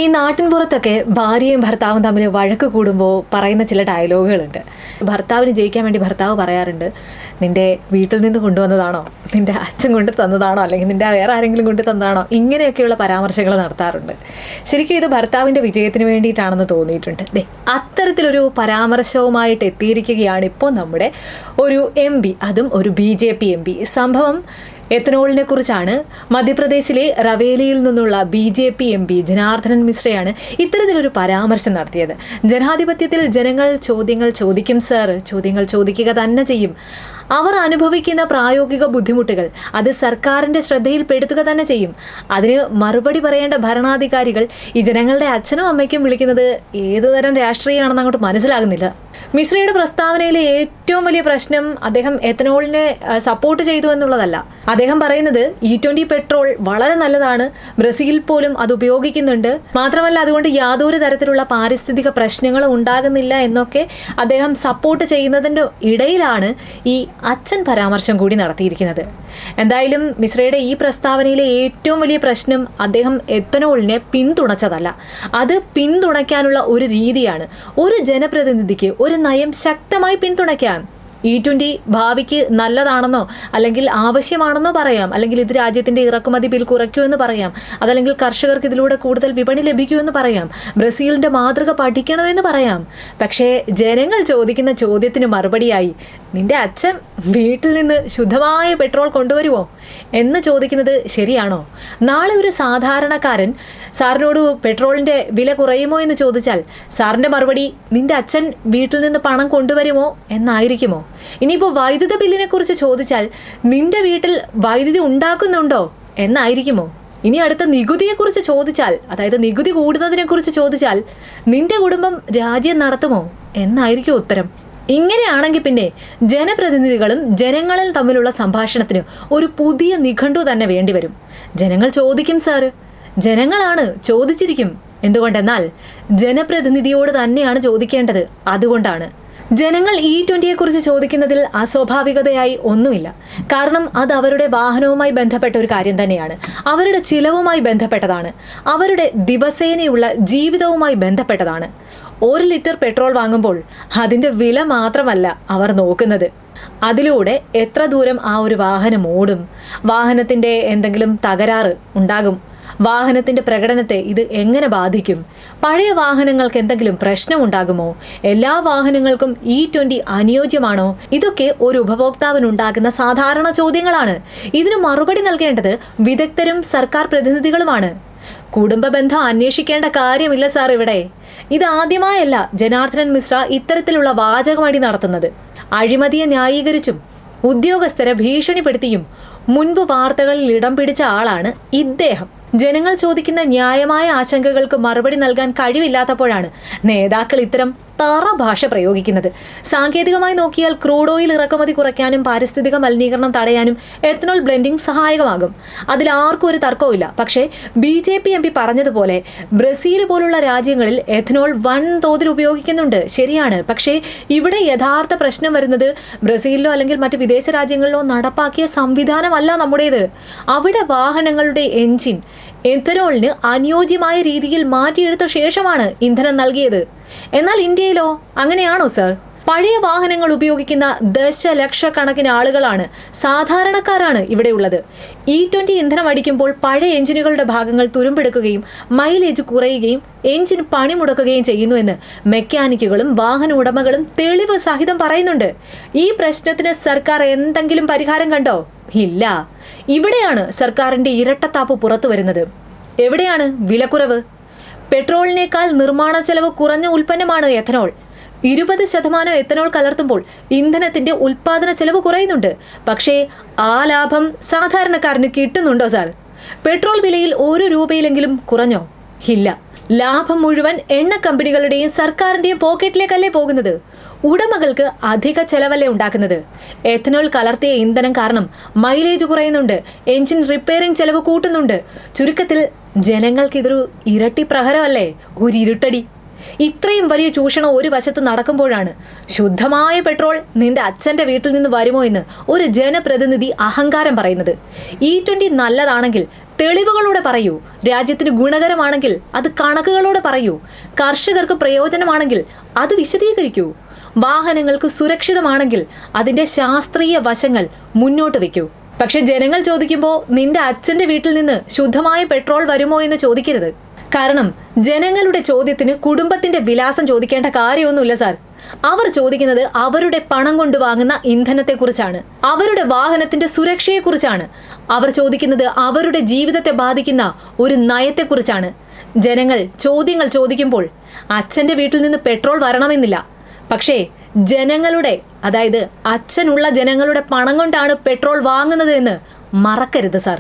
ഈ നാട്ടിൻപുറത്തൊക്കെ ഭാര്യയും ഭർത്താവും തമ്മിൽ വഴക്ക് കൂടുമ്പോൾ പറയുന്ന ചില ഡയലോഗുകളുണ്ട്. ഭർത്താവിന് ജയിക്കാൻ വേണ്ടി ഭർത്താവ് പറയാറുണ്ട്, നിന്റെ വീട്ടിൽ നിന്ന് കൊണ്ടുവന്നതാണോ, നിന്റെ അച്ഛൻ കൊണ്ട് തന്നതാണോ, അല്ലെങ്കിൽ നിന്റെ വേറെ ആരെങ്കിലും കൊണ്ട് തന്നതാണോ, ഇങ്ങനെയൊക്കെയുള്ള പരാമർശങ്ങൾ നടത്താറുണ്ട്. ശരിക്കും ഇത് ഭർത്താവിൻ്റെ വിജയത്തിന് വേണ്ടിയിട്ടാണെന്ന് തോന്നിയിട്ടുണ്ട്. അത്തരത്തിലൊരു പരാമർശവുമായിട്ട് എത്തിയിരിക്കുകയാണ് ഇപ്പോൾ നമ്മുടെ ഒരു MP, അതും ഒരു BJP MP. സംഭവം എത്തനോളിനെ കുറിച്ചാണ്. മധ്യപ്രദേശിലെ റവേലിയിൽ നിന്നുള്ള BJP MP ജനാർദ്ദനൻ മിശ്രയാണ് ഇത്തരത്തിലൊരു പരാമർശം നടത്തിയത്. ജനാധിപത്യത്തിൽ ജനങ്ങൾ ചോദ്യങ്ങൾ ചോദിക്കും സർ, ചോദ്യങ്ങൾ ചോദിക്കുക തന്നെ ചെയ്യും. അവർ അനുഭവിക്കുന്ന പ്രായോഗിക ബുദ്ധിമുട്ടുകൾ അത് സർക്കാരിൻ്റെ ശ്രദ്ധയിൽപ്പെടുത്തുക തന്നെ ചെയ്യും. അതിന് മറുപടി പറയേണ്ട ഭരണാധികാരികൾ ഈ ജനങ്ങളുടെ അച്ഛനും അമ്മയ്ക്കും വിളിക്കുന്നത് ഏതുതരം രാഷ്ട്രീയമാണെന്ന് അങ്ങോട്ട് മനസ്സിലാകുന്നില്ല. മിശ്രയുടെ പ്രസ്താവനയിലെ ഏറ്റവും വലിയ പ്രശ്നം അദ്ദേഹം എത്തനോളിനെ സപ്പോർട്ട് ചെയ്തു എന്നുള്ളതല്ല. അദ്ദേഹം പറയുന്നത് E20 പെട്രോൾ വളരെ നല്ലതാണ്, ബ്രസീൽ പോലും അത് ഉപയോഗിക്കുന്നുണ്ട്, മാത്രമല്ല അതുകൊണ്ട് യാതൊരു തരത്തിലുള്ള പാരിസ്ഥിതിക പ്രശ്നങ്ങളും ഉണ്ടാകുന്നില്ല എന്നൊക്കെ അദ്ദേഹം സപ്പോർട്ട് ചെയ്യുന്നതിൻ്റെ ഇടയിലാണ് ഈ അച്ഛൻ പരാമർശം കൂടി നടത്തിയിരിക്കുന്നത്. എന്തായാലും മിശ്രയുടെ ഈ പ്രസ്താവനയിലെ ഏറ്റവും വലിയ പ്രശ്നം അദ്ദേഹം എത്തനോളിനെ പിന്തുണച്ചതല്ല, അത് പിന്തുണയ്ക്കാനുള്ള ഒരു രീതിയാണ്. ഒരു ജനപ്രതിനിധിക്ക് ഒരു നയം ശക്തമായി പിന്തുണയ്ക്കാം. E20 ഭാവിക്ക് നല്ലതാണെന്നോ അല്ലെങ്കിൽ ആവശ്യമാണെന്നോ പറയാം, അല്ലെങ്കിൽ ഇത് രാജ്യത്തിൻ്റെ ഇറക്കുമതി ബിൽ കുറയ്ക്കുമെന്ന് പറയാം, അതല്ലെങ്കിൽ കർഷകർക്ക് ഇതിലൂടെ കൂടുതൽ വിപണി ലഭിക്കുമെന്ന് പറയാം, ബ്രസീലിൻ്റെ മാതൃക പഠിക്കണമെന്ന് പറയാം. പക്ഷേ ജനങ്ങൾ ചോദിക്കുന്ന ചോദ്യത്തിന് മറുപടിയായി നിന്റെ അച്ഛൻ വീട്ടിൽ നിന്ന് ശുദ്ധമായ പെട്രോൾ കൊണ്ടുവരുമോ എന്ന് ചോദിക്കുന്നത് ശരിയാണോ? നാളെ ഒരു സാധാരണക്കാരൻ സാറിനോട് പെട്രോളിൻ്റെ വില കുറയുമോ എന്ന് ചോദിച്ചാൽ സാറിൻ്റെ മറുപടി നിന്റെ അച്ഛൻ വീട്ടിൽ നിന്ന് പണം കൊണ്ടുവരുമോ എന്നായിരിക്കുമോ? ഇനിയിപ്പോൾ വൈദ്യുത ബില്ലിനെ കുറിച്ച് ചോദിച്ചാൽ നിന്റെ വീട്ടിൽ വൈദ്യുതി ഉണ്ടാക്കുന്നുണ്ടോ എന്നായിരിക്കുമോ? ഇനി അടുത്ത നികുതിയെക്കുറിച്ച് ചോദിച്ചാൽ, അതായത് നികുതി കൂടുന്നതിനെക്കുറിച്ച് ചോദിച്ചാൽ നിന്റെ കുടുംബം രാജ്യം നടത്തുമോ എന്നായിരിക്കും ഉത്തരം. ഇങ്ങനെയാണെങ്കിൽ പിന്നെ ജനപ്രതിനിധികളും ജനങ്ങളിൽ തമ്മിലുള്ള സംഭാഷണത്തിന് ഒരു പുതിയ നിഘണ്ടു തന്നെ വേണ്ടിവരും. ജനങ്ങൾ ചോദിക്കും സാറ്, ജനങ്ങളാണ് ചോദിച്ചിരിക്കും. എന്തുകൊണ്ടെന്നാൽ ജനപ്രതിനിധിയോട് തന്നെയാണ് ചോദിക്കേണ്ടത്. അതുകൊണ്ടാണ് ജനങ്ങൾ E20യെക്കുറിച്ച് ചോദിക്കുന്നതിൽ അസ്വാഭാവികതയായി ഒന്നുമില്ല. കാരണം അത് അവരുടെ വാഹനവുമായി ബന്ധപ്പെട്ട ഒരു കാര്യം തന്നെയാണ്, അവരുടെ ചിലവുമായി ബന്ധപ്പെട്ടതാണ്, അവരുടെ ദിവസേനയുള്ള ജീവിതവുമായി ബന്ധപ്പെട്ടതാണ്. 1 ലിറ്റർ പെട്രോൾ വാങ്ങുമ്പോൾ അതിൻ്റെ വില മാത്രമല്ല അവർ നോക്കുന്നത്, അതിലൂടെ എത്ര ദൂരം ആ ഒരു വാഹനം ഓടും, വാഹനത്തിൻ്റെ എന്തെങ്കിലും തകരാറ് ഉണ്ടാകും, വാഹനത്തിൻ്റെ പ്രകടനത്തെ ഇത് എങ്ങനെ ബാധിക്കും, പഴയ വാഹനങ്ങൾക്ക് എന്തെങ്കിലും പ്രശ്നമുണ്ടാകുമോ, എല്ലാ വാഹനങ്ങൾക്കും E20 അനുയോജ്യമാണോ? ഇതൊക്കെ ഒരു ഉപഭോക്താവിനുണ്ടാകുന്ന സാധാരണ ചോദ്യങ്ങളാണ്. ഇതിന് മറുപടി നൽകേണ്ടത് വിദഗ്ധരും സർക്കാർ പ്രതിനിധികളുമാണ്. കുടുംബ ബന്ധം അന്വേഷിക്കേണ്ട കാര്യമില്ല സാർ ഇവിടെ. ഇത് ആദ്യമായല്ല ജനാർദ്ദനൻ മിശ്ര ഇത്തരത്തിലുള്ള വാചകമടി നടത്തുന്നത്. അഴിമതിയെ ന്യായീകരിച്ചും ഉദ്യോഗസ്ഥരെ ഭീഷണിപ്പെടുത്തിയും മുൻപ് വാർത്തകളിൽ ഇടം പിടിച്ച ആളാണ് ഇദ്ദേഹം. ജനങ്ങൾ ചോദിക്കുന്ന ന്യായമായ ആശങ്കകൾക്ക് മറുപടി നൽകാൻ കഴിവില്ലാത്തപ്പോഴാണ് നേതാക്കൾ ഇത്തരം തറ ഭാഷ പ്രയോഗിക്കുന്നത്. സാങ്കേതികമായി നോക്കിയാൽ ക്രൂഡ് ഓയിൽ ഇറക്കുമതി കുറയ്ക്കാനും പാരിസ്ഥിതിക മലിനീകരണം തടയാനും എത്തനോൾ ബ്ലെൻഡിംഗ് സഹായകമാകും. അതിൽ ആർക്കും ഒരു തർക്കവുമില്ല. പക്ഷേ BJP MP പറഞ്ഞതുപോലെ ബ്രസീൽ പോലുള്ള രാജ്യങ്ങളിൽ എത്തനോൾ വൻതോതിൽ ഉപയോഗിക്കുന്നുണ്ട്, ശരിയാണ്. പക്ഷേ ഇവിടെ യഥാർത്ഥ പ്രശ്നം വരുന്നത് ബ്രസീലിലോ അല്ലെങ്കിൽ മറ്റ് വിദേശ രാജ്യങ്ങളിലോ നടപ്പാക്കിയ സംവിധാനമല്ല നമ്മുടേത്. അവിടെ വാഹനങ്ങളുടെ എൻജിൻ എത്തനോളിന് അനുയോജ്യമായ രീതിയിൽ മാറ്റിയെടുത്ത ശേഷമാണ് ഇന്ധനം നൽകിയത്. എന്നാൽ ഇന്ത്യയിലോ അങ്ങനെയാണോ സർ? പഴയ വാഹനങ്ങൾ ഉപയോഗിക്കുന്ന ദശലക്ഷക്കണക്കിന് ആളുകളാണ്, സാധാരണക്കാരാണ് ഇവിടെയുള്ളത്. E20 ഇന്ധനം അടിക്കുമ്പോൾ പഴയ എഞ്ചിനുകളുടെ ഭാഗങ്ങൾ തുരുമ്പെടുക്കുകയും മൈലേജ് കുറയുകയും എഞ്ചിൻ പണിമുടക്കുകയും ചെയ്യുന്നുവെന്ന് മെക്കാനിക്കുകളും വാഹന ഉടമകളും തെളിവ് സഹിതം പറയുന്നുണ്ട്. ഈ പ്രശ്നത്തിന് സർക്കാർ എന്തെങ്കിലും പരിഹാരം കണ്ടോ? ഇല്ല. ഇവിടെയാണ് സർക്കാരിൻ്റെ ഇരട്ടത്താപ്പ് പുറത്തു വരുന്നത്. എവിടെയാണ് വിലക്കുറവ്? പെട്രോളിനേക്കാൾ നിർമ്മാണ ചെലവ് കുറഞ്ഞ ഉൽപ്പന്നമാണ് എത്തനോൾ. 20% എത്തനോൾ കലർത്തുമ്പോൾ ഇന്ധനത്തിന്റെ ഉൽപാദന ചെലവ് കുറയുന്നുണ്ട്. പക്ഷേ ആ ലാഭം സാധാരണക്കാരന് കിട്ടുന്നുണ്ടോ സാർ? പെട്രോൾ വിലയിൽ 1 രൂപയിലെങ്കിലും കുറഞ്ഞോ? ഇല്ല. ലാഭം മുഴുവൻ എണ്ണ കമ്പനികളുടെയും സർക്കാരിന്റെയും പോക്കറ്റിലേക്കല്ലേ പോകുന്നത്. ഉടമകൾക്ക് അധിക ചെലവല്ലേ ഉണ്ടാക്കുന്നത്. എത്തനോൾ കലർത്തിയ ഇന്ധനം കാരണം മൈലേജ് കുറയുന്നുണ്ട്, എഞ്ചിൻ റിപ്പയറിംഗ് ചെലവ് കൂട്ടുന്നുണ്ട്. ചുരുക്കത്തിൽ ജനങ്ങൾക്ക് ഇതൊരു ഇരട്ടി പ്രഹരമല്ലേ, ഒരു ഇരുട്ടടി. ഇത്രയും വലിയ ചൂഷണം ഒരു വശത്ത് നടക്കുമ്പോഴാണ് ശുദ്ധമായ പെട്രോൾ നിന്റെ അച്ഛൻ്റെ വീട്ടിൽ നിന്ന് വരുമോ എന്ന് ഒരു ജനപ്രതിനിധി അഹങ്കാരം പറയുന്നത്. E20 നല്ലതാണെങ്കിൽ തെളിവുകളോടെ പറയൂ. രാജ്യത്തിന് ഗുണകരമാണെങ്കിൽ അത് കണക്കുകളോടെ പറയൂ. കർഷകർക്ക് പ്രയോജനമാണെങ്കിൽ അത് വിശദീകരിക്കൂ. വാഹനങ്ങൾക്ക് സുരക്ഷിതമാണെങ്കിൽ അതിൻ്റെ ശാസ്ത്രീയ വശങ്ങൾ മുന്നോട്ട് വയ്ക്കൂ. പക്ഷെ ജനങ്ങൾ ചോദിക്കുമ്പോൾ നിന്റെ അച്ഛൻ്റെ വീട്ടിൽ നിന്ന് ശുദ്ധമായ പെട്രോൾ വരുമോ എന്ന് ചോദിക്കരുത്. കാരണം ജനങ്ങളുടെ ചോദ്യത്തിന് കുടുംബത്തിന്റെ വിലാസം ചോദിക്കേണ്ട കാര്യമൊന്നുമില്ല സാർ. അവർ ചോദിക്കുന്നത് അവരുടെ പണം കൊണ്ട് വാങ്ങുന്ന ഇന്ധനത്തെക്കുറിച്ചാണ്, അവരുടെ വാഹനത്തിന്റെ സുരക്ഷയെക്കുറിച്ചാണ്. അവർ ചോദിക്കുന്നത് അവരുടെ ജീവിതത്തെ ബാധിക്കുന്ന ഒരു നയത്തെക്കുറിച്ചാണ്. ജനങ്ങൾ ചോദ്യങ്ങൾ ചോദിക്കുമ്പോൾ അച്ഛൻ്റെ വീട്ടിൽ നിന്ന് പെട്രോൾ വരണമെന്നില്ല. പക്ഷേ ജനങ്ങളുടെ, അതായത് അച്ഛനുള്ള ജനങ്ങളുടെ പണം കൊണ്ടാണ് പെട്രോൾ വാങ്ങുന്നത് എന്ന് മറക്കരുത് സാർ.